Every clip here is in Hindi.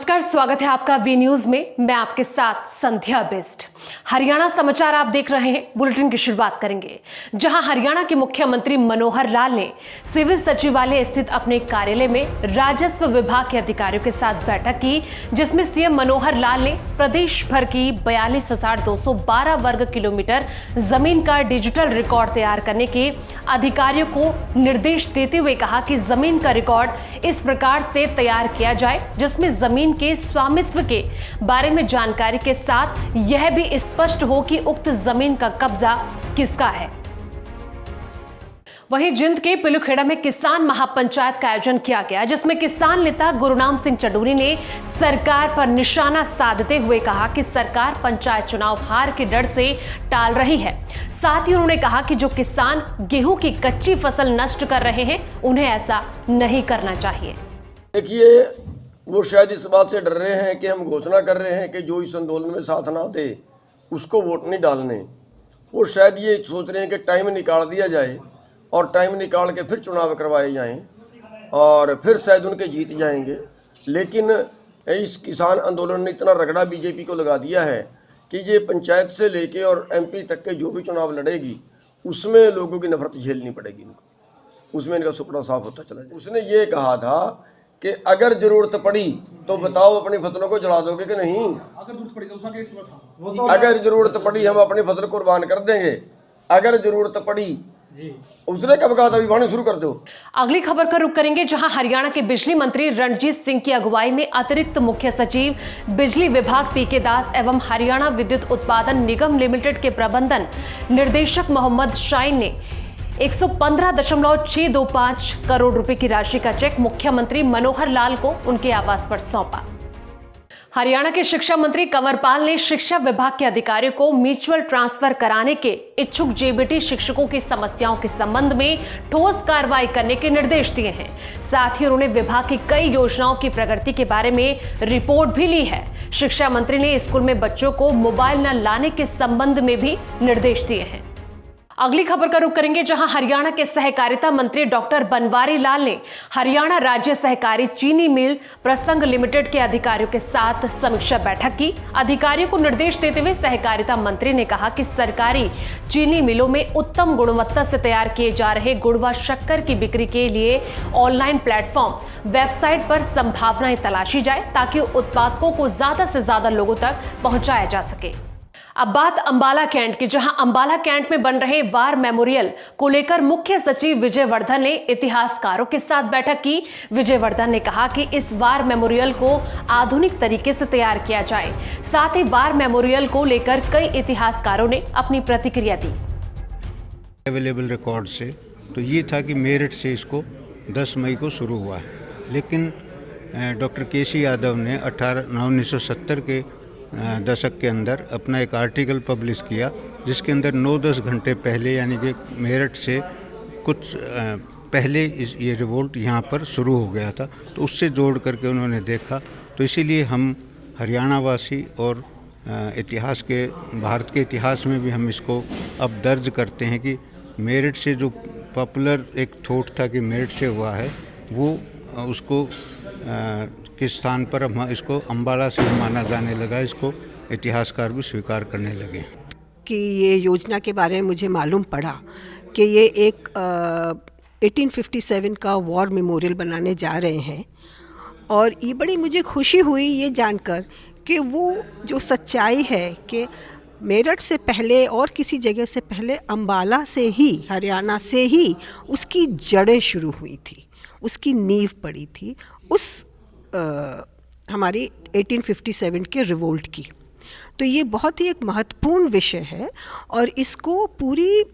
नमस्कार, स्वागत है आपका वी न्यूज में। मैं आपके साथ संध्या बेस्ट। हरियाणा समाचार आप देख रहे हैं। बुलेटिन की शुरुआत करेंगे जहां हरियाणा के मुख्यमंत्री मनोहर लाल ने सिविल सचिवालय स्थित अपने कार्यालय में राजस्व विभाग के अधिकारियों के साथ बैठक की, जिसमें सीएम मनोहर लाल ने प्रदेश भर की 42,212 वर्ग किलोमीटर जमीन का डिजिटल रिकॉर्ड तैयार करने के अधिकारियों को निर्देश देते हुए कहा कि जमीन का रिकॉर्ड इस प्रकार से तैयार किया जाए जिसमें जमीन के स्वामित्व के बारे में जानकारी के साथ यह भी स्पष्ट हो कि उक्त जमीन का कब्जा किसका है। वहीं जिंद के पिलुखेड़ा में किसान महापंचायत का आयोजन किया गया, जिसमें किसान नेता गुरुनाम सिंह चडूरी ने सरकार पर निशाना साधते हुए कहा कि सरकार पंचायत चुनाव हार के डर से टाल रही है। साथ ही उन्होंने कहा कि जो किसान गेहूं की कच्ची फसल नष्ट कर रहे हैं, उन्हें ऐसा नहीं करना चाहिए। देखिए, वो शायद इस बात से डर रहे हैं कि हम घोषणा कर रहे हैं कि जो इस आंदोलन में साथ ना दे उसको वोट नहीं डालने। वो शायद ये सोच रहे हैं कि टाइम निकाल दिया जाए और टाइम निकाल के फिर चुनाव करवाए जाएं और फिर शायद उनके जीत जाएंगे। लेकिन इस किसान आंदोलन ने इतना रगड़ा बीजेपी को लगा दिया है कि ये पंचायत से लेके और एमपी तक के जो भी चुनाव लड़ेगी उसमें लोगों की नफरत झेलनी पड़ेगी इनको। उसमें इनका सुपना साफ होता चला जाए। उसने ये कहा था कि अगर जरूरत पड़ी तो बताओ अपनी फसलों को जला दोगे कि नहीं। अगर जरूरत पड़ी तो उसका केस था। अगर जरूरत पड़ी हम अपनी फसल कुर्बान कर देंगे। अगर जरूरत पड़ी उसने कब कहा था अभी वाणी शुरू कर दो। अगली खबर का रुख करेंगे जहां हरियाणा के बिजली मंत्री रणजीत सिंह की अगुवाई में अतिरिक्त मुख्य सचिव बिजली विभाग पीके दास एवं हरियाणा विद्युत उत्पादन निगम लिमिटेड के प्रबंधन निर्देशक मोहम्मद शाइन ने 115.625 करोड़ रुपए की राशि का चेक मुख्यमंत्री मनोहर लाल को उनके आवास पर सौंपा। हरियाणा के शिक्षा मंत्री कंवरपाल ने शिक्षा विभाग के अधिकारियों को म्यूचुअल ट्रांसफर कराने के इच्छुक जेबीटी शिक्षकों की समस्याओं के संबंध में ठोस कार्रवाई करने के निर्देश दिए हैं। साथ ही उन्होंने विभाग की कई योजनाओं की प्रगति के बारे में रिपोर्ट भी ली है। शिक्षा मंत्री ने स्कूल में बच्चों को मोबाइल न लाने के संबंध में भी निर्देश दिए हैं। अगली खबर का रुख करेंगे जहां हरियाणा के सहकारिता मंत्री डॉक्टर बनवारी लाल ने हरियाणा राज्य सहकारी चीनी मिल प्रसंग लिमिटेड के अधिकारियों के साथ समीक्षा बैठक की। अधिकारियों को निर्देश देते हुए सहकारिता मंत्री ने कहा कि सरकारी चीनी मिलों में उत्तम गुणवत्ता से तैयार किए जा रहे गुड़ व शक्कर की बिक्री के लिए ऑनलाइन प्लेटफॉर्म वेबसाइट पर संभावनाएं तलाशी जाए ताकि उत्पादकों को ज्यादा से ज्यादा लोगों तक पहुंचाया जा सके। अब बात अंबाला कैंट की, जहां अंबाला कैंट में बन रहे वार मेमोरियल को लेकर मुख्य सचिव विजय वर्धन ने इतिहासकारों के साथ बैठक की। विजय वर्धन ने कहा कि इस वार मेमोरियल को आधुनिक तरीके से तैयार किया जाए। साथ ही वार मेमोरियल को लेकर कई इतिहासकारों ने अपनी प्रतिक्रिया दी। अवेलेबल रिकॉर्ड से तो ये था कि मेरठ से इसको 10 मई को शुरू हुआ है, लेकिन डॉक्टर केसी यादव ने 1970 के दशक के अंदर अपना एक आर्टिकल पब्लिश किया, जिसके अंदर 9-10 घंटे पहले यानी कि मेरठ से कुछ पहले ये रिवोल्ट यहाँ पर शुरू हो गया था। तो उससे जोड़ करके उन्होंने देखा। तो इसीलिए हम हरियाणा वासी और इतिहास के भारत के इतिहास में भी हम इसको अब दर्ज करते हैं कि मेरठ से जो पॉपुलर एक थॉट था कि मेरठ से हुआ है, वो उसको किस स्थान पर हम इसको अंबाला से माना जाने लगा। इसको इतिहासकार भी स्वीकार करने लगे कि ये योजना के बारे में मुझे मालूम पड़ा कि ये एक 1857 का वॉर मेमोरियल बनाने जा रहे हैं। और ये बड़ी मुझे खुशी हुई ये जानकर कि वो जो सच्चाई है कि मेरठ से पहले और किसी जगह से पहले अंबाला से ही, हरियाणा से ही उसकी जड़ें शुरू हुई थी, उसकी नींव पड़ी थी उस हमारी 1857 के रिवोल्ट की। तो ये बहुत ही एक महत्वपूर्ण विषय है और इसको पूरी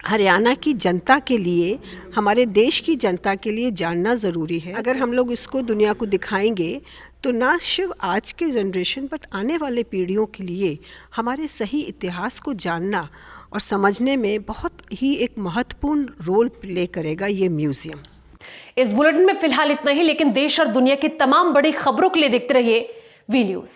हरियाणा की जनता के लिए, हमारे देश की जनता के लिए जानना ज़रूरी है। अगर हम लोग इसको दुनिया को दिखाएंगे तो ना सिर्फ आज के जनरेशन बट आने वाले पीढ़ियों के लिए हमारे सही इतिहास को जानना और समझने में बहुत ही एक महत्वपूर्ण रोल प्ले करेगा ये म्यूज़ियम। इस बुलेटिन में फिलहाल इतना ही, लेकिन देश और दुनिया की तमाम बड़ी खबरों के लिए देखते रहिए वी न्यूज़।